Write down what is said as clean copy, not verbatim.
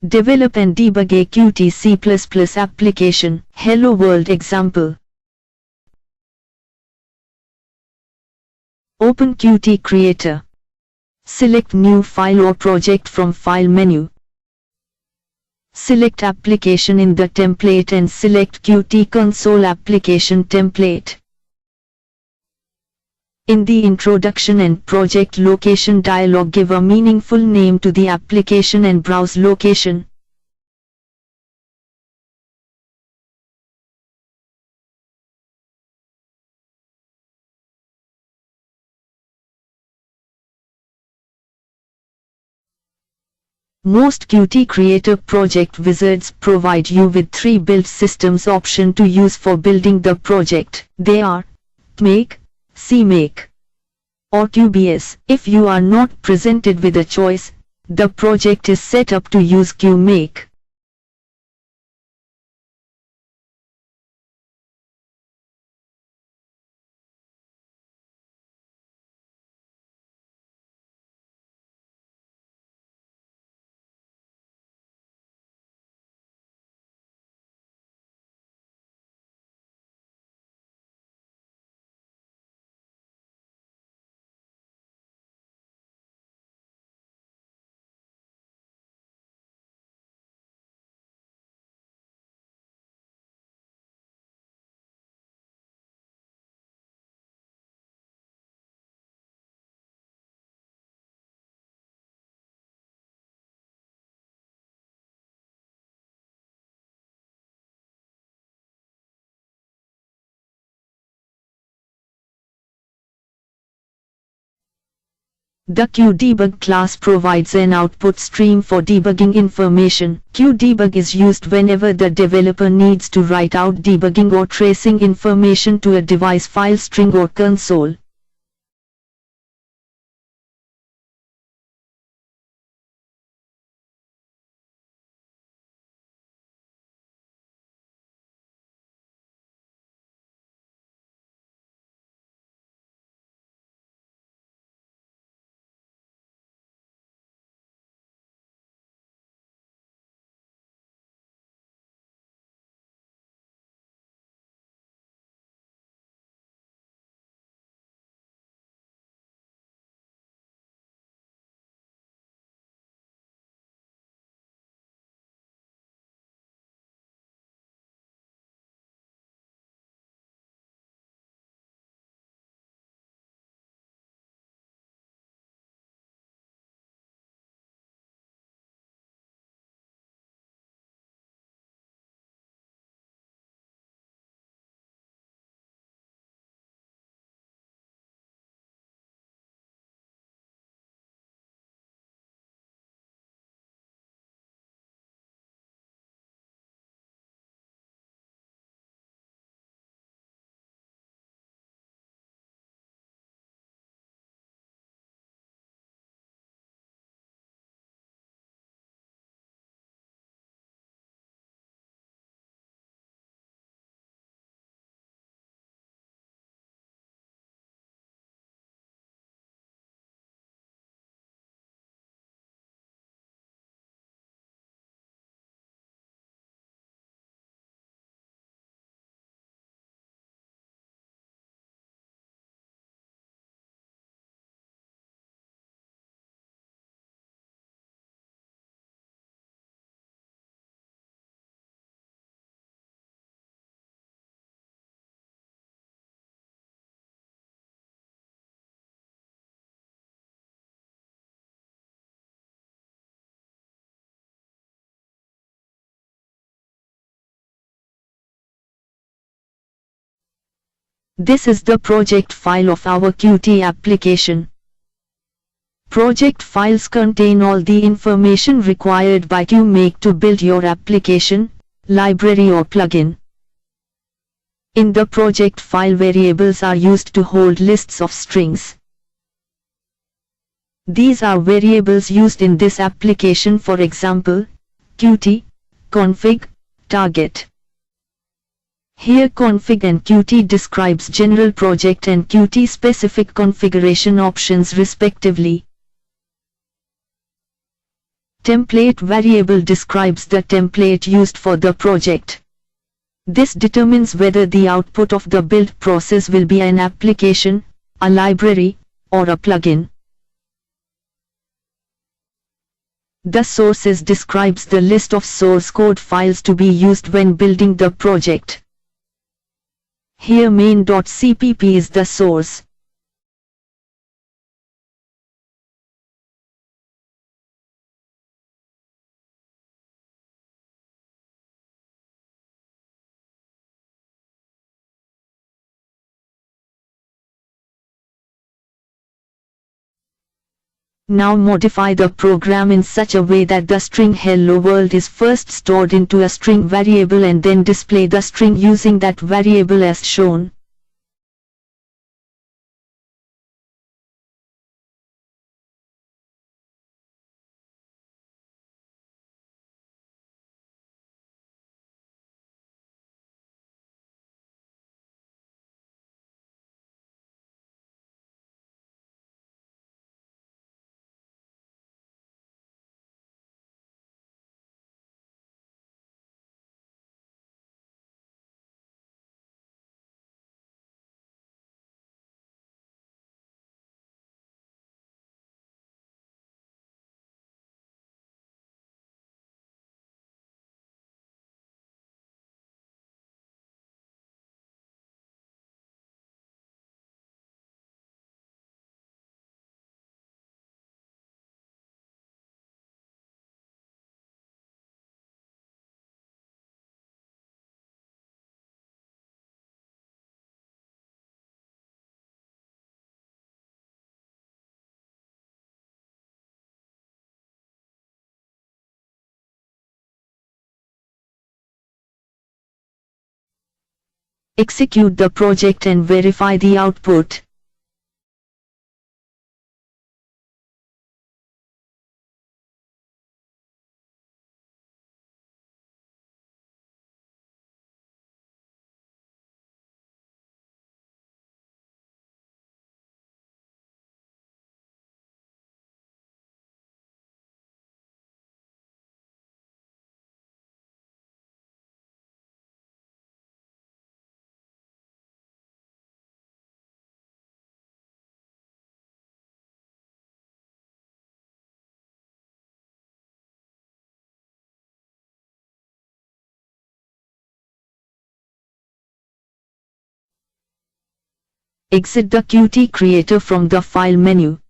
Develop and debug a Qt C++ application. Hello World example. Open Qt Creator. Select New File or Project from File menu. Select Application in the template and select Qt Console Application Template. In the Introduction and Project Location dialog, give a meaningful name to the application and browse location. Most Qt Creator project wizards provide you with 3 build systems option to use for building the project. They are Make, CMake, or QBS. If you are not presented with a choice, the project is set up to use QMake. The QDebug class provides an output stream for debugging information. QDebug is used whenever the developer needs to write out debugging or tracing information to a device file string or console. This is the project file of our Qt application. Project files contain all the information required by QMake to build your application, library or plugin. In the project file, variables are used to hold lists of strings. These are variables used in this application, for example, Qt, config, target. Here config and Qt describes general project and Qt specific configuration options respectively. Template variable describes the template used for the project. This determines whether the output of the build process will be an application, a library, or a plugin. The sources describes the list of source code files to be used when building the project. Here main.cpp is the source. Now modify the program in such a way that the string hello world is first stored into a string variable and then display the string using that variable as shown. Execute the project and verify the output. Exit the Qt Creator from the File menu.